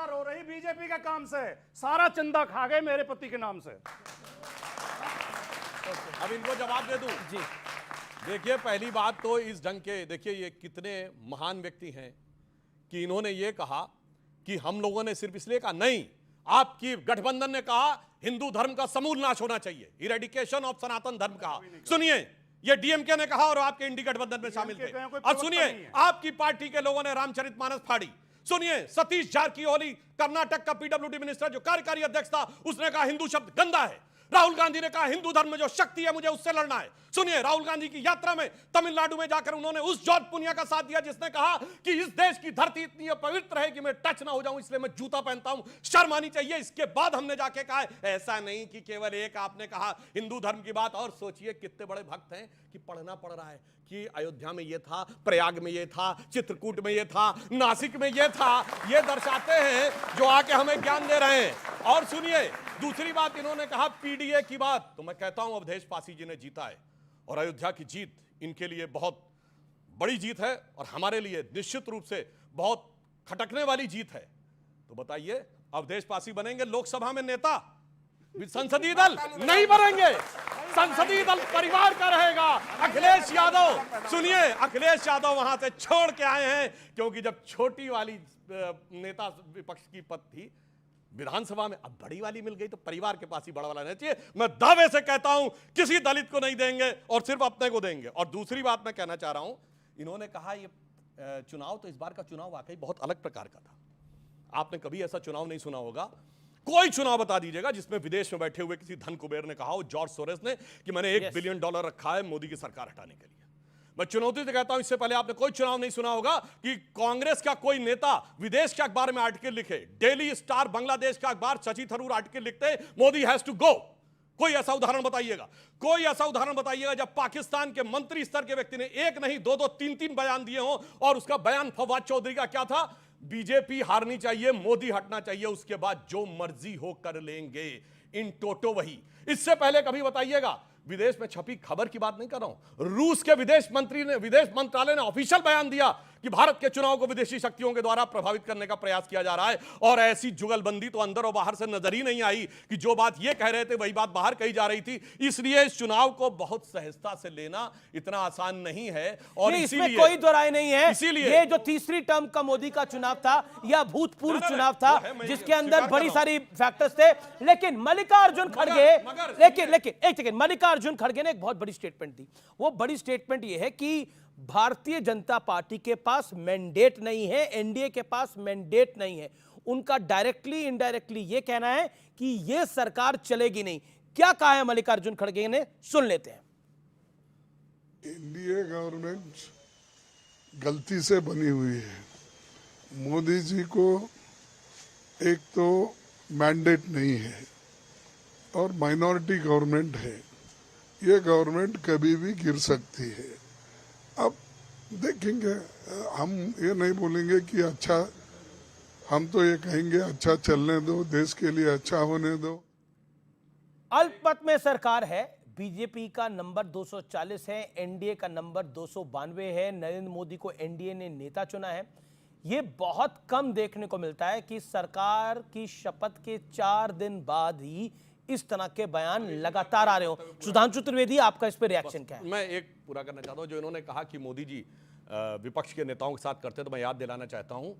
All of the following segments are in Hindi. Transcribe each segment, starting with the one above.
जनता रो रही बीजेपी के काम से, सारा चंदा खा गए मेरे पति के नाम से। अब इनको जवाब दे दूं जी। देखिए, पहली बात तो इस ढंग के, देखिए ये कितने महान व्यक्ति हैं कि इन्होंने ये कहा कि हम लोगों ने सिर्फ इसलिए कहा, नहीं, आपकी गठबंधन ने कहा हिंदू धर्म का समूल नाश होना चाहिए, इरेडिकेशन ऑफ सनातन धर्म कहा। सुनिए, ये डीएमके ने कहा और आपके इंडी गठबंधन में शामिल थे। अब सुनिए, आपकी पार्टी के लोगों ने रामचरितमानस फाड़ी। सुनिए, सतीश जारकिहोली कर्नाटक का पीडब्ल्यूडी मिनिस्टर जो कार्यकारी अध्यक्ष था, उसने कहा हिंदू शब्द गंदा है। राहुल गांधी ने कहा हिंदू धर्म में जो शक्ति है मुझे उससे लड़ना है। सुनिए, राहुल गांधी की यात्रा में तमिलनाडु में जाकर उन्होंने उस जॉर्ज पुनिया का साथ दिया जिसने कहा कि इस देश की धरती इतनी पवित्र है कि मैं टच ना हो जाऊं, इसलिए मैं जूता पहनता हूं, शर्म आनी चाहिए। इसके बाद हमने जाके कहा ऐसा नहीं कि केवल एक आपने कहा हिंदू धर्म की बात, और सोचिए कितने बड़े भक्त हैं कि पढ़ना पड़ रहा है कि अयोध्या में ये था, प्रयाग में ये था, चित्रकूट में ये था, नासिक में ये था। ये दर्शाते हैं जो आके हमें ज्ञान दे रहे हैं। और सुनिए, दूसरी बात इन्होंने कहा पीडीए की बात, तो मैं कहता हूं अवधेश पासी जी ने जीता है और अयोध्या की जीत इनके लिए बहुत बड़ी जीत है और हमारे लिए निश्चित रूप से बहुत खटकने वाली जीत है। तो बताइए, अवधेश पासी बनेंगे लोकसभा में नेता? संसदीय दल नहीं बनेंगे, संसदीय दल परिवार का रहेगा। अखिलेश यादव, सुनिए, अखिलेश यादव वहां से छोड़ के आए हैं क्योंकि जब छोटी वाली नेता विपक्ष की पद थी विधानसभा में, अब बड़ी वाली मिल गई तो परिवार के पास ही बड़ा वाला रहना चाहिए। मैं दावे से कहता हूं किसी दलित को नहीं देंगे और सिर्फ अपने को देंगे। और दूसरी बात मैं कहना चाह रहा हूं, इन्होंने कहा ये चुनाव, तो इस बार का चुनाव वाकई बहुत अलग प्रकार का था। आपने कभी ऐसा चुनाव नहीं सुना होगा। कोई चुनाव बता दीजिएगा जिसमें विदेश में बैठे हुए किसी धन कुबेर ने कहा हो, जॉर्ज सोरेस ने, कि मैंने $1 बिलियन रखा है मोदी की सरकार हटाने के लिए। मैं चुनौती से कहता हूं, इससे पहले आपने कोई चुनाव नहीं सुना होगा कि कांग्रेस का कोई नेता विदेश के अखबार में आर्टिकल लिखे। डेली स्टार बांग्लादेश का अखबार, शशि थरूर आर्टिकल लिखते, मोदी हैज टू गो। कोई ऐसा उदाहरण बताइएगा, कोई ऐसा उदाहरण बताइएगा जब पाकिस्तान के मंत्री स्तर के व्यक्ति ने एक नहीं दो दो तीन तीन बयान दिए हों और उसका बयान फवाद चौधरी का क्या था? बीजेपी हारनी चाहिए, मोदी हटना चाहिए, उसके बाद जो मर्जी हो कर लेंगे। इन टोटो वही। इससे पहले कभी बताइएगा, विदेश में छपी खबर की बात नहीं कर रहा हूं, रूस के विदेश मंत्रालय ने ऑफिशियल बयान दिया कि भारत के चुनाव को विदेशी शक्तियों के द्वारा प्रभावित करने का प्रयास किया जा रहा है। और ऐसी जुगलबंदी तो अंदर और बाहर से नजर ही नहीं आई कि जो बात ये कह रहे थे वही बात बाहर कही जा रही थी। इसलिए इस चुनाव को बहुत सहजता से लेना इतना आसान नहीं है। और इसमें कोई दो राय नहीं है। इसीलिए ये जो तीसरी टर्म का मोदी का चुनाव था या भूतपूर्व चुनाव था जिसके अंदर बड़ी सारी फैक्टर्स थे, लेकिन मल्लिकार्जुन खड़गे, लेकिन एक सेकंड, मल्लिकार्जुन खड़गे ने एक बहुत बड़ी स्टेटमेंट दी। वो बड़ी स्टेटमेंट ये है कि भारतीय जनता पार्टी के पास मैंडेट नहीं है, एनडीए के पास मैंडेट नहीं है। उनका डायरेक्टली इनडायरेक्टली यह कहना है कि यह सरकार चलेगी नहीं। क्या कहा है मल्लिकार्जुन खड़गे ने, सुन लेते हैं। एनडीए गवर्नमेंट गलती से बनी हुई है। मोदी जी को एक तो मैंडेट नहीं है और माइनॉरिटी गवर्नमेंट है। ये गवर्नमेंट कभी भी गिर सकती है। अब देखेंगे, हम ये नहीं बोलेंगे कि अच्छा, हम तो ये कहेंगे अच्छा चलने दो, देश के लिए अच्छा होने दो। अल्पमत में सरकार है, बीजेपी का नंबर 240 है, एनडीए का नंबर 292 है। नरेंद्र मोदी को एनडीए ने नेता चुना है। यह बहुत कम देखने को मिलता है कि सरकार की शपथ के 4 दिन बाद ही इस तरह के बयान लगातार आ रहे हो। सुधांशु त्रिवेदी, आपका इस पर रिएक्शन क्या है? मैं एक पूरा करना चाहता हूं। जो इन्होंने कहा कि मोदी जी विपक्ष के नेताओं के साथ करते, तो मैं याद दिलाना चाहता हूं,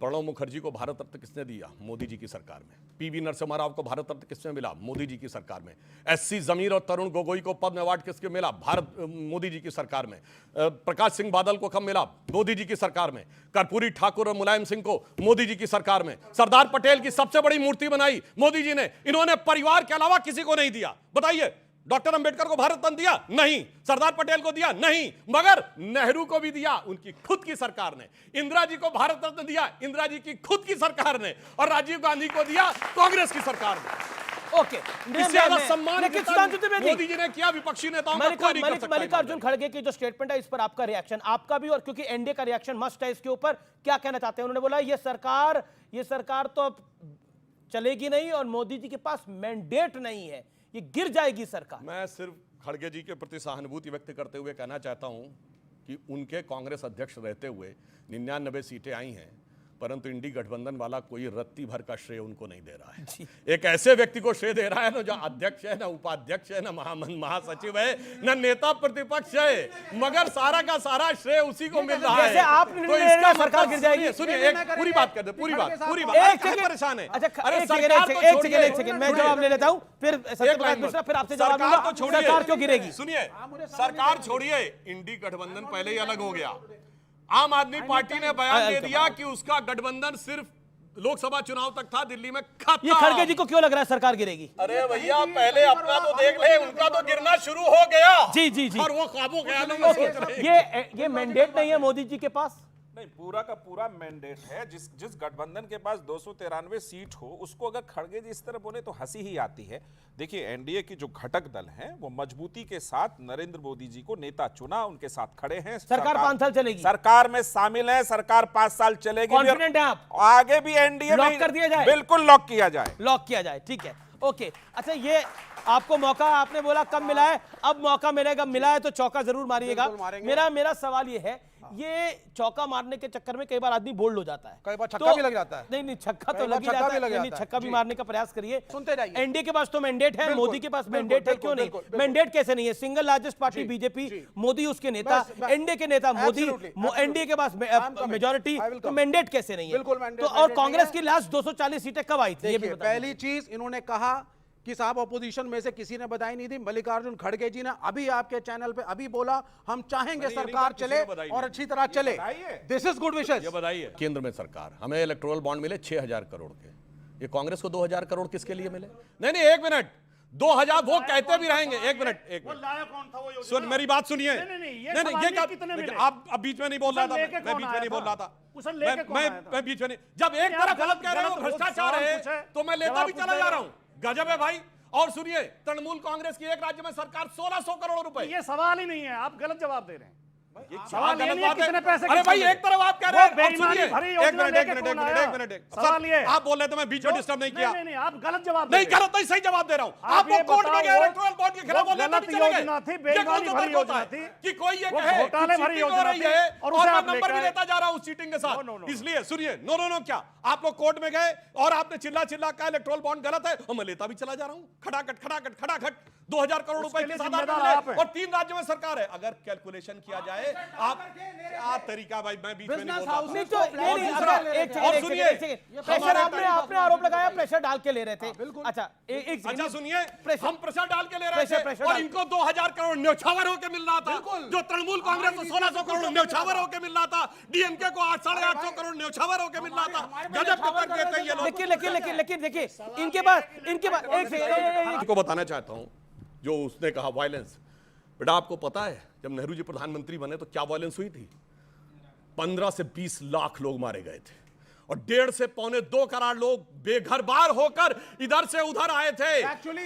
प्रणब मुखर्जी को भारत रत्न किसने दिया? मोदी जी की सरकार में। पीवी नरसिम्हा राव को भारत रत्न किसने मिला? मोदी जी की सरकार में। एससी जमीर और तरुण गोगोई को पद्म अवार्ड किसके मिला? मोदी जी की सरकार में। प्रकाश सिंह बादल को कब मिला? मोदी जी की सरकार में। कर्पूरी ठाकुर और मुलायम सिंह को मोदी जी की सरकार में। सरदार पटेल की सबसे बड़ी मूर्ति बनाई मोदी जी ने। इन्होंने परिवार के अलावा किसी को नहीं दिया। बताइए, डॉक्टर अंबेडकर को भारत रत्न दिया? नहीं। सरदार पटेल को दिया? नहीं। मगर नेहरू को भी दिया उनकी खुद की सरकार ने। इंदिरा जी को भारत रत्न दिया इंदिरा जी की खुद की सरकार ने। और राजीव गांधी को दिया कांग्रेस की सरकार ने। ओके, इससे ज्यादा सम्मान मोदी जी ने किया विपक्षी नेताओं का कोई नहीं कर सकता। मल्लिकार्जुन खड़गे की जो स्टेटमेंट है, इस पर आपका रिएक्शन, आपका भी, और क्योंकि एनडीए का रिएक्शन मस्ट है इसके ऊपर, क्या कहना चाहते हैं? उन्होंने बोला ये सरकार तो चलेगी नहीं और मोदी जी के पास मैंडेट नहीं है, ये गिर जाएगी सरकार। मैं सिर्फ खड़गे जी के प्रति सहानुभूति व्यक्त करते हुए कहना चाहता हूं कि उनके कांग्रेस अध्यक्ष रहते हुए 99 सीटें आई हैं। परंतु इंडी गठबंधन वाला कोई रत्ती भर का श्रेय उनको नहीं दे रहा है। एक ऐसे व्यक्ति को श्रेय दे रहा है ना जो अध्यक्ष है, ना उपाध्यक्ष है, ना महासचिव है, ना नेता प्रतिपक्ष है, मगर सारा का सारा श्रेय उसी को मिल रहा है। जैसे आप तो इसका सरकार गिर जाएगी। सुनिए, एक पूरी बात कर दे, पूरी बात एक सेकंड परेशान है। अच्छा एक सेकंड मैं जवाब ले लेता हूं, फिर सत्यप्रकाश मिश्रा, फिर आपसे जवाब लूंगा। सरकार क्यों गिरेगी? सुनिए, सरकार छोड़िए, इंडी गठबंधन पहले ही अलग हो गया। आम आदमी पार्टी ने बयान दे दिया कि उसका गठबंधन सिर्फ लोकसभा चुनाव तक था, दिल्ली में खत्म। ये खड़गे जी को क्यों लग रहा है सरकार गिरेगी? अरे भैया, पहले अपना तो देख ले, उनका तो गिरना शुरू हो गया। जी जी जी, और वो ख्वाबों ख्यालों में सोच रहे हैं। ये मैंडेट नहीं है मोदी जी के पास? नहीं, पूरा का पूरा मैंडेट है। जिस गठबंधन के पास 293 सीट हो, उसको अगर खड़गे जी इस तरह बोले तो हंसी ही आती है। देखिए, एनडीए की जो घटक दल हैं वो मजबूती के साथ नरेंद्र मोदी जी को नेता चुना, उनके साथ खड़े हैं। सरकार 5 साल चलेगी, सरकार में शामिल है, सरकार 5 साल चलेगी। कॉन्फिडेंट है आप? आगे भी एनडीए लॉक कर दिया जाए? बिल्कुल लॉक किया जाए, लॉक किया जाए। ठीक है, ओके। अच्छा, ये आपको मौका, आपने बोला कब मिला है, अब मौका मिलेगा, मिला है तो चौका जरूर मारिएगा। मेरा सवाल ये है, ये चौका मारने के चक्कर में कई बार आदमी बोल्ड हो जाता है, कई बार छक्का भी लग जाता है। नहीं, छक्का तो लग ही जाता है, नहीं, छक्का भी मारने का प्रयास करिए। सुनते जाइए। एनडीए के पास तो मैंडेट है, मोदी के पास मैंडेट है, क्यों नहीं? मैंडेट कैसे नहीं है? Single largest party BJP, Modi उसके नेता, एनडीए के नेता मोदी, एनडीए के पास मेजोरिटी, तो मैंडेट कैसे नहीं है? तो और कांग्रेस की लास्ट 240 सीटें कब आई थी? पहली चीज इन्होंने कहा कि साहब ऑपोजिशन में से किसी ने बताई नहीं थी। मल्लिकार्जुन खड़गे जी ने अभी आपके चैनल पे अभी बोला, हम चाहेंगे सरकार चले और अच्छी तरह चले। This is good wishes. ये बताइए, केंद्र में सरकार, हमें इलेक्टोरल बॉन्ड मिले 6000 करोड़ के, ये कांग्रेस को 2000 करोड़ किसके लिए मिले? नहीं, 1 मिनट, 2000 वो कहते भी रहेंगे। 1 मिनट, सुन, मेरी बात सुनिए। नहीं, ये आप बीच में नहीं बोल रहा था, मैं बीच में नहीं बोल रहा था, मैं बीच में नहीं। जब एक तरफ गलत कह रहे हो, भ्रष्टाचार है, तो मैं लेता भी चला जा रहा हूं। गजब है भाई। और सुनिए, तृणमूल कांग्रेस की एक राज्य में सरकार 1600 करोड़ रुपए। ये सवाल ही नहीं है, आप गलत जवाब दे रहे हैं। सवाल ये नहीं है कितने पैसे। अरे भाई, एक तरफ आप कह रहे हैं, बेईमानी भरी योजना लेके कौन आया? सवाल ये, आप बोल रहे थे, मैं बीच में डिस्टर्ब नहीं किया। नहीं, आप गलत जवाब नहीं, गलत नहीं, सही जवाब दे रहा हूं। आप वो कोर्ट में गए इलेक्टोरल बॉन्ड के खिलाफ बोलने गलत योजना थी, बेईमानी भरी योजना थी कि कोई ये कहे घोटाले भरी योजना थी और मैं नंबर भी लेता जा रहा हूं चीटिंग के साथ। इसलिए सुनिए, नो क्या आप लोग कोर्ट में गए और आपने चिल्ला कहा इलेक्टोरल बॉन्ड गलत है, और मैं लेता भी चला जा रहा हूं। खटाखट 2000 करोड़ रुपए के साथ और 3 राज्यों में सरकार है। अगर कैलकुलेशन किया जाए, आप क्या तरीका, भाई मैं बीच में नहीं बोल रहा। और सुनिए, प्रेशर आपने आरोप लगाया, प्रेशर डाल के ले रहे थे। अच्छा सुनिए, हम प्रेशर डाल के ले रहे थे और इनको 2000 करोड़ न्यौछावर होकर मिल रहा था, जो तृणमूल कांग्रेस को 1600 करोड़ न्यौछावर होकर मिल रहा था, डीएमके को 850 करोड़ न्यौछावर होकर मिल रहा था। गजब टक्कर देते हैं ये लोग। लेकिन देखिए, इनके पास एक को बताना चाहता हूं, जो उसने कहा वायलेंस, बेटा आपको पता है जब नेहरू जी प्रधानमंत्री बने तो क्या वायलेंस हुई थी? 15 से 20 लाख लोग मारे गए थे और 1.5 से 2.25 करोड़ लोग बेघर बार होकर इधर से उधर आए थे।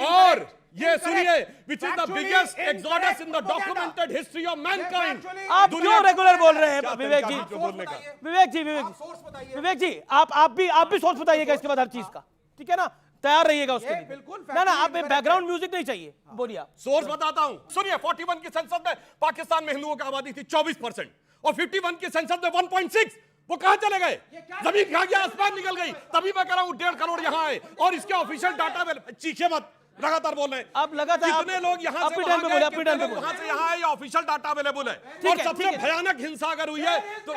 और ये सुनिए, which is the biggest exodus in the documented history of Mankind. आप क्यों रेगुलर बोल रहे हैं विवेक जी? विवेक जी, आप भी सोर्स बताइएगा इसके बाद हर चीज का, ठीक है ना? तैयार रहिएगा उसके लिए। ना आप बैकग्राउंड म्यूजिक नहीं चाहिए, बोलिए आप। सोर्स बताता हूं, सुनिए। 41 की संसद में पाकिस्तान में हिंदुओं की आबादी थी 24% और 51 की संसद में 1.6। वो कहां चले गए? जमीन खा गया, आसमान निकल गई। तभी मैं कह रहा हूं 1.5 करोड़ यहां आए और इसके ऑफिशियल डाटा में, चीखे मत, लगातार बोल रहे हैं। अब लगातार कितने लोग यहां से वहां आए, ये ऑफिशियल डाटा अवेलेबल है। और सबसे भयानक हिंसा अगर हुई है तो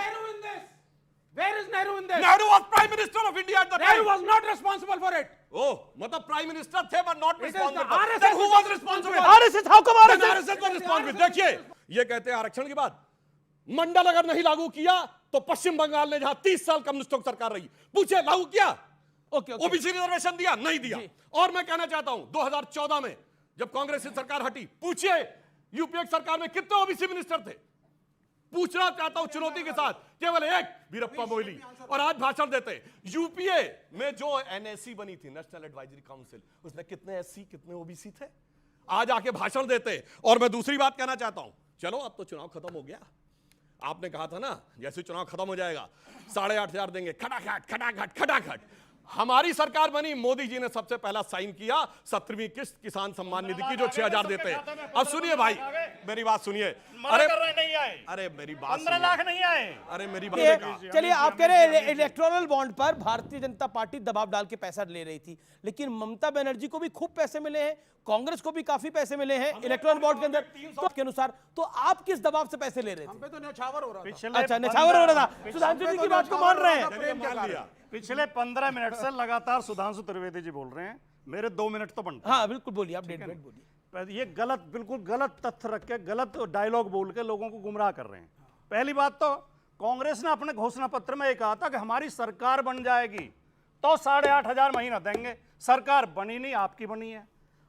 Where is Nehru in this? Nehru was Prime Minister of India at the time. Nehru was not responsible for it. Oh, मतलब Prime Minister थे but not responsible. RSS Then who was responsible? RSS, how come RSS? RSS was responsible. देखिए, ये कहते हैं आरक्षण की बात, मंडल अगर नहीं लागू किया तो पश्चिम बंगाल ने जहां 30 साल कम्युनिस्टों की सरकार रही, पूछे लागू किया? ओबीसी रिजर्वेशन दिया? नहीं दिया। और मैं कहना चाहता हूं 2014 में जब कांग्रेस की सरकार हटी, पूछिए यूपीए सरकार में कितने ओबीसी मिनिस्टर थे? पूछना चाहता हूं चुनौती के साथ, केवल एक, वीरप्पा मोइली। और आज भाषण देते यूपीए में जो एनएससी बनी थी, नेशनल एडवाइजरी काउंसिल, उसमें कितने एससी कितने ओबीसी थे? आज आके भाषण देते। और मैं दूसरी बात कहना चाहता हूं, चलो अब तो चुनाव खत्म हो गया, आपने कहा था ना जैसे चुनाव खत्म हो जाएगा 8,500 देंगे, खटाखट। हमारी सरकार बनी, मोदी जी ने सबसे पहला साइन किया 17वीं किस्त किसान सम्मान निधि की, जो 6,000 देते हैं। अब सुनिए भाई, मेरी बात सुनिए। अरे नहीं आए, अरे मेरी बात 15 लाख नहीं आए। अरे मेरी ये- बात, चलिए, आप कह रहे हैं इलेक्टोरल बॉन्ड पर भारतीय जनता पार्टी दबाव डाल के पैसा ले रही थी, लेकिन ममता बनर्जी को भी खूब पैसे मिले हैं, कांग्रेस को भी काफी पैसे मिले हैं इलेक्टोरल बॉन्ड के अंदर तो के अनुसार। तो आप किस दबाव से पैसे ले रहे थे? तो न्यौछावर हो रहा था। अच्छा, निछावर हो रहा था। सुधांशु जी की बात को मान रहे हैं। पिछले 15 मिनट से लगातार सुधांशु त्रिवेदी जी बोल रहे हैं, मेरे 2 मिनट तो बनते हैं। हाँ बिल्कुल, बोलिए, आप 1.5 मिनट बोलिए। ये गलत, बिल्कुल गलत तथ्य रख के गलत डायलॉग बोल के लोगों को गुमराह कर रहे हैं। पहली बात तो कांग्रेस ने अपने घोषणा पत्र में ये कहा था कि हमारी सरकार बन जाएगी तो 8,500 महीना देंगे। सरकार बनी नहीं, आपकी बनी है।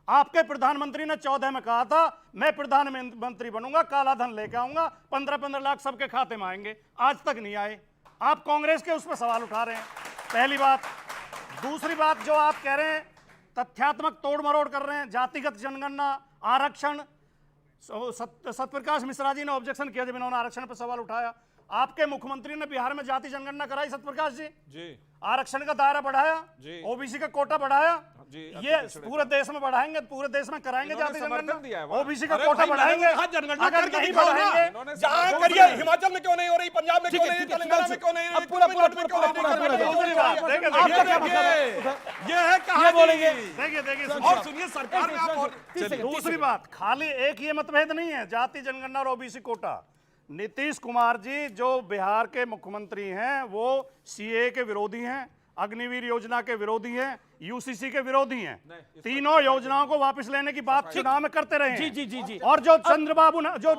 आपके प्रधानमंत्री ने 14 में कहा था मैं प्रधानमंत्री बनूंगा, काला धन लेके आऊंगा, 15-15 लाख सबके खाते में आएंगे, आज तक नहीं आए। आप कांग्रेस के उस पर सवाल उठा रहे हैं, पहली बात। दूसरी बात, जो आप कह रहे हैं तथ्यात्मक तोड़ मरोड़ कर रहे हैं, जातिगत जनगणना, आरक्षण। सत्यप्रकाश मिश्रा जी ने ऑब्जेक्शन किया जब इन्होंने आरक्षण पर सवाल उठाया। आपके मुख्यमंत्री ने बिहार में जाति जनगणना कराई, सत्यप्रकाश जी, आरक्षण का दायरा बढ़ाया, ओबीसी का कोटा बढ़ाया, ये पूरे देश में बढ़ाएंगे, पूरे देश में कराएंगे जाति जनगणना, ओबीसी का कोटा बढ़ाएंगे। अगर नहीं बढ़ाएंगे, जहां करिए, हिमाचल में क्यों नहीं हो रही, पंजाब में क्यों नहीं, तेलंगाना में क्यों नहीं, तमिलनाडु में क्यों नहीं, ये है कहानी। बोलेंगे, देखिए और सुनिए, सरकार में आप दूसरी बात, खाली एक ये मतभेद नहीं है जाति जनगणना और ओबीसी कोटा। नीतीश कुमार जी जो बिहार के मुख्यमंत्री हैं वो सीए के विरोधी हैं, अग्निवीर योजना के विरोधी हैं, यूसीसी के विरोधी हैं। तीनों योजनाओं को वापस लेने की बात चुनाव में करते रहे हैं। जी। और जो चंद्रबाबू जो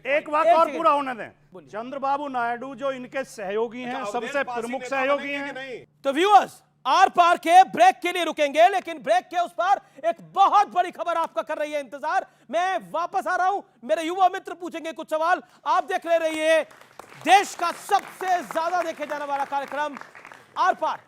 एक वाक्य और पूरा होने दें। चंद्रबाबू नायडू जो इनके सहयोगी हैं, सबसे प्रमुख सहयोगी हैं। तो व्यूअर्स, आर पार के ब्रेक के लिए रुकेंगे, लेकिन ब्रेक के उस पार एक बहुत बड़ी खबर आपका कर रही है इंतजार। मैं वापस आ रहा हूं, मेरे युवा मित्र पूछेंगे कुछ सवाल। आप देख ले रही है देश का सबसे ज्यादा देखे जाने वाला कार्यक्रम आर पार।